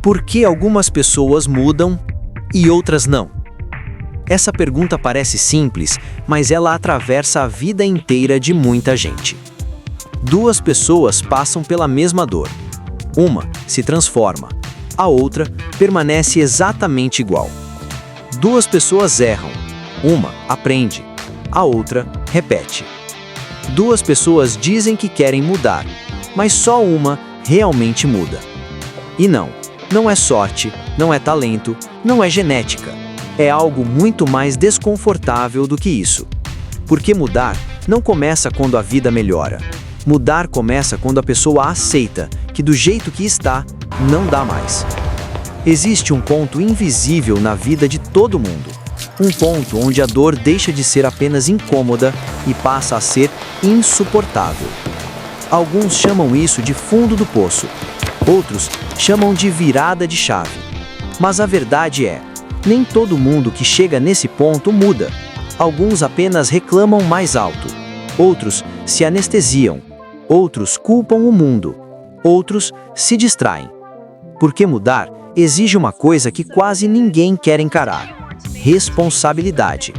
Por que algumas pessoas mudam e outras não? Essa pergunta parece simples, mas ela atravessa a vida inteira de muita gente. Duas pessoas passam pela mesma dor. Uma se transforma, a outra permanece exatamente igual. Duas pessoas erram, uma aprende, a outra repete. Duas pessoas dizem que querem mudar, mas só uma realmente muda. E não é sorte, não é talento, não é genética. É algo muito mais desconfortável do que isso. Porque mudar não começa quando a vida melhora. Mudar começa quando a pessoa aceita que do jeito que está, não dá mais. Existe um ponto invisível na vida de todo mundo. Um ponto onde a dor deixa de ser apenas incômoda e passa a ser insuportável. Alguns chamam isso de fundo do poço. Outros chamam de virada de chave. Mas a verdade é, nem todo mundo que chega nesse ponto muda. Alguns apenas reclamam mais alto. Outros se anestesiam. Outros culpam o mundo. Outros se distraem. Porque mudar exige uma coisa que quase ninguém quer encarar: responsabilidade.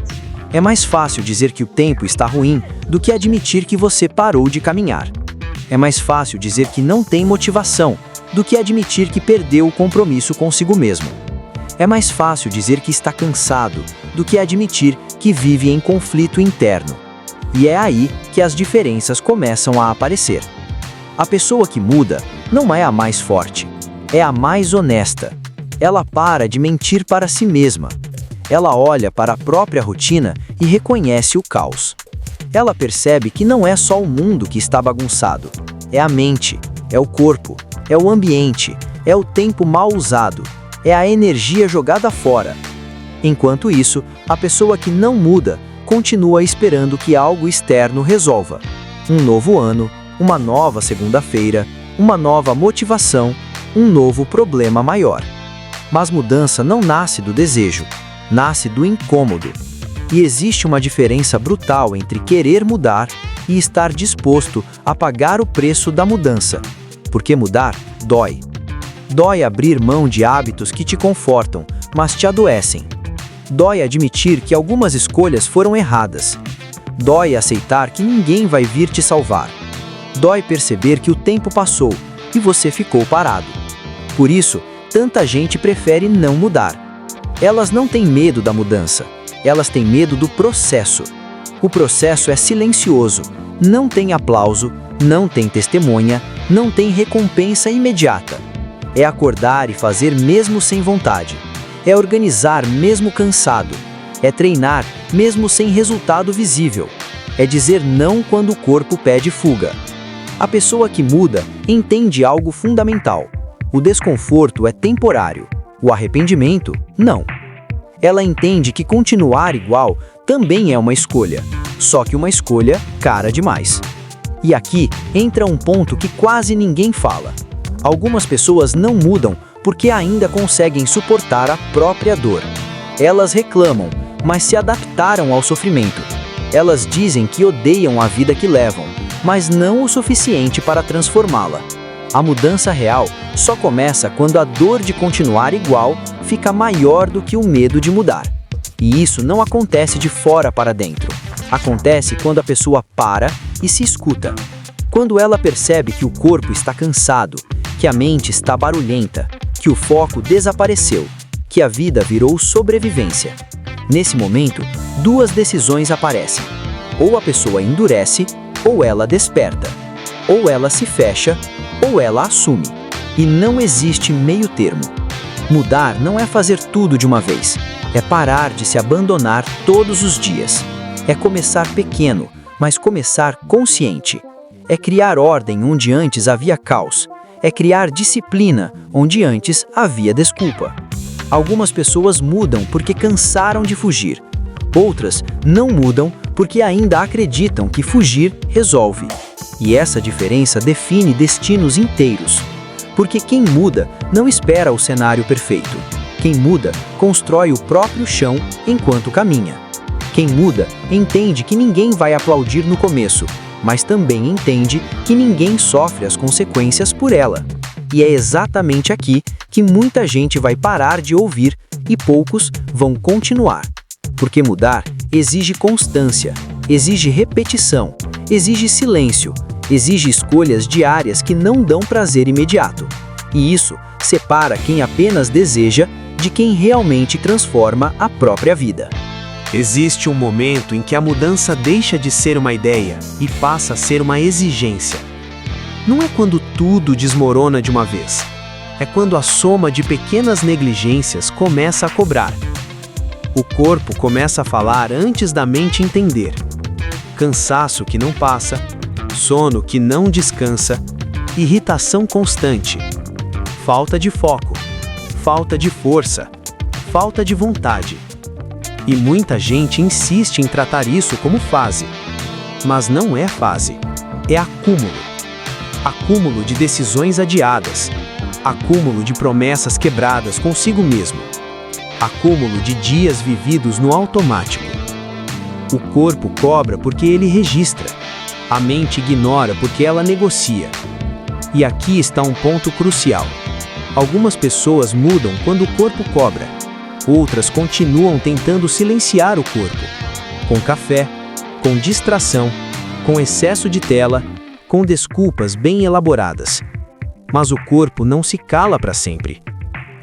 É mais fácil dizer que o tempo está ruim do que admitir que você parou de caminhar. É mais fácil dizer que não tem motivação do que admitir que perdeu o compromisso consigo mesmo. É mais fácil dizer que está cansado do que admitir que vive em conflito interno. E é aí que as diferenças começam a aparecer. A pessoa que muda não é a mais forte, é a mais honesta. Ela para de mentir para si mesma. Ela olha para a própria rotina e reconhece o caos. Ela percebe que não é só o mundo que está bagunçado, é a mente, é o corpo, é o ambiente, é o tempo mal usado, é a energia jogada fora. Enquanto isso, a pessoa que não muda continua esperando que algo externo resolva. Um novo ano, uma nova segunda-feira, uma nova motivação, um novo problema maior. Mas mudança não nasce do desejo, nasce do incômodo. E existe uma diferença brutal entre querer mudar e estar disposto a pagar o preço da mudança. Porque mudar dói. Dói abrir mão de hábitos que te confortam, mas te adoecem. Dói admitir que algumas escolhas foram erradas. Dói aceitar que ninguém vai vir te salvar. Dói perceber que o tempo passou e você ficou parado. Por isso, tanta gente prefere não mudar. Elas não têm medo da mudança, elas têm medo do processo. O processo é silencioso, não tem aplauso, não tem testemunha, não tem recompensa imediata. É acordar e fazer mesmo sem vontade. É organizar mesmo cansado. É treinar mesmo sem resultado visível. É dizer não quando o corpo pede fuga. A pessoa que muda entende algo fundamental. O desconforto é temporário. O arrependimento, não. Ela entende que continuar igual também é uma escolha, só que uma escolha cara demais. E aqui entra um ponto que quase ninguém fala. Algumas pessoas não mudam porque ainda conseguem suportar a própria dor. Elas reclamam, mas se adaptaram ao sofrimento. Elas dizem que odeiam a vida que levam, mas não o suficiente para transformá-la. A mudança real só começa quando a dor de continuar igual fica maior do que o medo de mudar. E isso não acontece de fora para dentro. Acontece quando a pessoa para e se escuta. Quando ela percebe que o corpo está cansado, que a mente está barulhenta, que o foco desapareceu, que a vida virou sobrevivência. Nesse momento, duas decisões aparecem. Ou a pessoa endurece, ou ela desperta. Ou ela se fecha, ou ela assume. E não existe meio termo. Mudar não é fazer tudo de uma vez. É parar de se abandonar todos os dias. É começar pequeno, mas começar consciente. É criar ordem onde antes havia caos. É criar disciplina onde antes havia desculpa. Algumas pessoas mudam porque cansaram de fugir. Outras não mudam porque ainda acreditam que fugir resolve. E essa diferença define destinos inteiros. Porque quem muda não espera o cenário perfeito. Quem muda constrói o próprio chão enquanto caminha. Quem muda entende que ninguém vai aplaudir no começo, mas também entende que ninguém sofre as consequências por ela. E é exatamente aqui que muita gente vai parar de ouvir e poucos vão continuar. Porque mudar exige constância, exige repetição, exige silêncio, exige escolhas diárias que não dão prazer imediato. E isso separa quem apenas deseja de quem realmente transforma a própria vida. Existe um momento em que a mudança deixa de ser uma ideia e passa a ser uma exigência. Não é quando tudo desmorona de uma vez. É quando a soma de pequenas negligências começa a cobrar. O corpo começa a falar antes da mente entender. Cansaço que não passa, sono que não descansa, irritação constante, falta de foco, falta de força, falta de vontade. E muita gente insiste em tratar isso como fase. Mas não é fase, é acúmulo. Acúmulo de decisões adiadas, acúmulo de promessas quebradas consigo mesmo, acúmulo de dias vividos no automático. O corpo cobra porque ele registra, a mente ignora porque ela negocia. E aqui está um ponto crucial. Algumas pessoas mudam quando o corpo cobra, outras continuam tentando silenciar o corpo, com café, com distração, com excesso de tela, com desculpas bem elaboradas. Mas o corpo não se cala para sempre.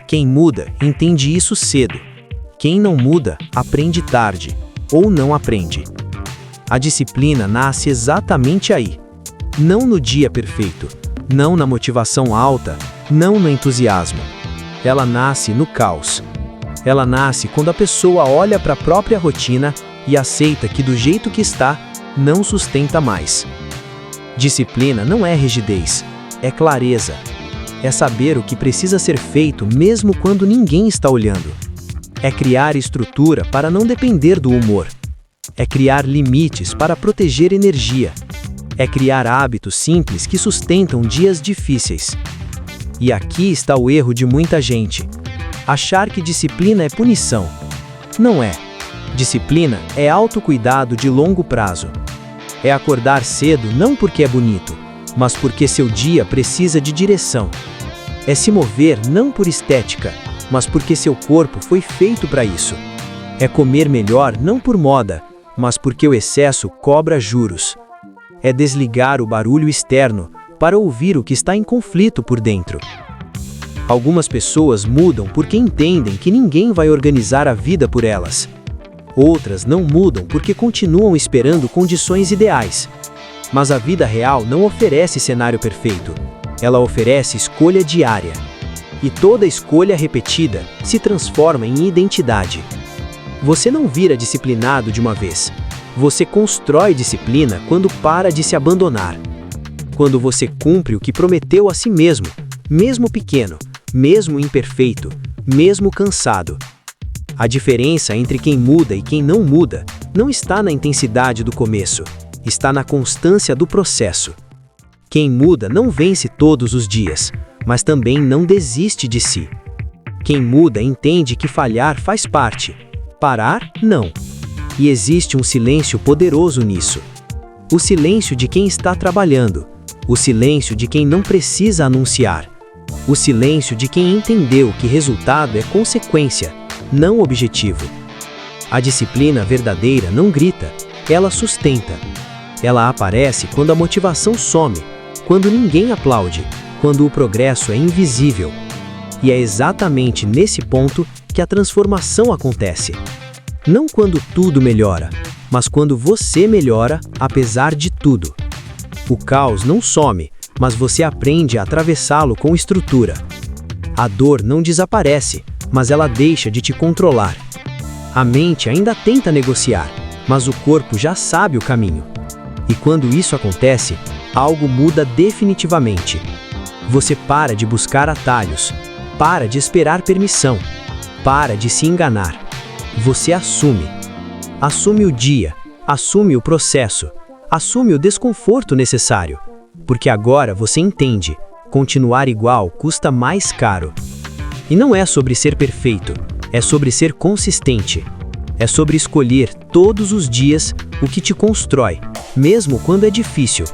Quem muda entende isso cedo. Quem não muda aprende tarde, ou não aprende. A disciplina nasce exatamente aí. Não no dia perfeito, não na motivação alta, não no entusiasmo. Ela nasce no caos. Ela nasce quando a pessoa olha para a própria rotina e aceita que do jeito que está, não sustenta mais. Disciplina não é rigidez, é clareza. É saber o que precisa ser feito mesmo quando ninguém está olhando. É criar estrutura para não depender do humor. É criar limites para proteger energia. É criar hábitos simples que sustentam dias difíceis. E aqui está o erro de muita gente. Achar que disciplina é punição. Não é. Disciplina é autocuidado de longo prazo. É acordar cedo não porque é bonito, mas porque seu dia precisa de direção. É se mover não por estética, mas porque seu corpo foi feito para isso. É comer melhor não por moda, mas porque o excesso cobra juros. É desligar o barulho externo para ouvir o que está em conflito por dentro. Algumas pessoas mudam porque entendem que ninguém vai organizar a vida por elas. Outras não mudam porque continuam esperando condições ideais. Mas a vida real não oferece cenário perfeito. Ela oferece escolha diária. E toda escolha repetida se transforma em identidade. Você não vira disciplinado de uma vez. Você constrói disciplina quando para de se abandonar. Quando você cumpre o que prometeu a si mesmo, mesmo pequeno, mesmo imperfeito, mesmo cansado. A diferença entre quem muda e quem não muda não está na intensidade do começo, está na constância do processo. Quem muda não vence todos os dias, mas também não desiste de si. Quem muda entende que falhar faz parte, parar, não. E existe um silêncio poderoso nisso. O silêncio de quem está trabalhando, o silêncio de quem não precisa anunciar, o silêncio de quem entendeu que resultado é consequência, não objetivo. A disciplina verdadeira não grita, ela sustenta. Ela aparece quando a motivação some, quando ninguém aplaude, quando o progresso é invisível. E é exatamente nesse ponto que a transformação acontece. Não quando tudo melhora, mas quando você melhora apesar de tudo. O caos não some, mas você aprende a atravessá-lo com estrutura. A dor não desaparece, mas ela deixa de te controlar. A mente ainda tenta negociar, mas o corpo já sabe o caminho. E quando isso acontece, algo muda definitivamente. Você para de buscar atalhos, para de esperar permissão, para de se enganar. Você assume. Assume o dia, assume o processo, assume o desconforto necessário. Porque agora você entende, continuar igual custa mais caro. E não é sobre ser perfeito, é sobre ser consistente. É sobre escolher todos os dias o que te constrói, mesmo quando é difícil.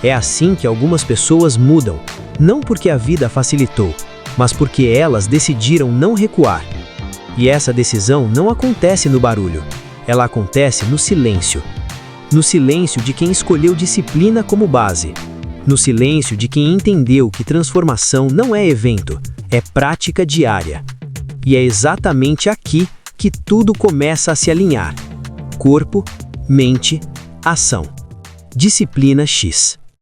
É assim que algumas pessoas mudam, Não porque a vida facilitou, mas porque elas decidiram não recuar. E essa decisão não acontece no barulho, ela acontece no silêncio. No silêncio de quem escolheu disciplina como base. No silêncio de quem entendeu que transformação não é evento, é prática diária. E é exatamente aqui que tudo começa a se alinhar. Corpo, mente, ação. Disciplina X.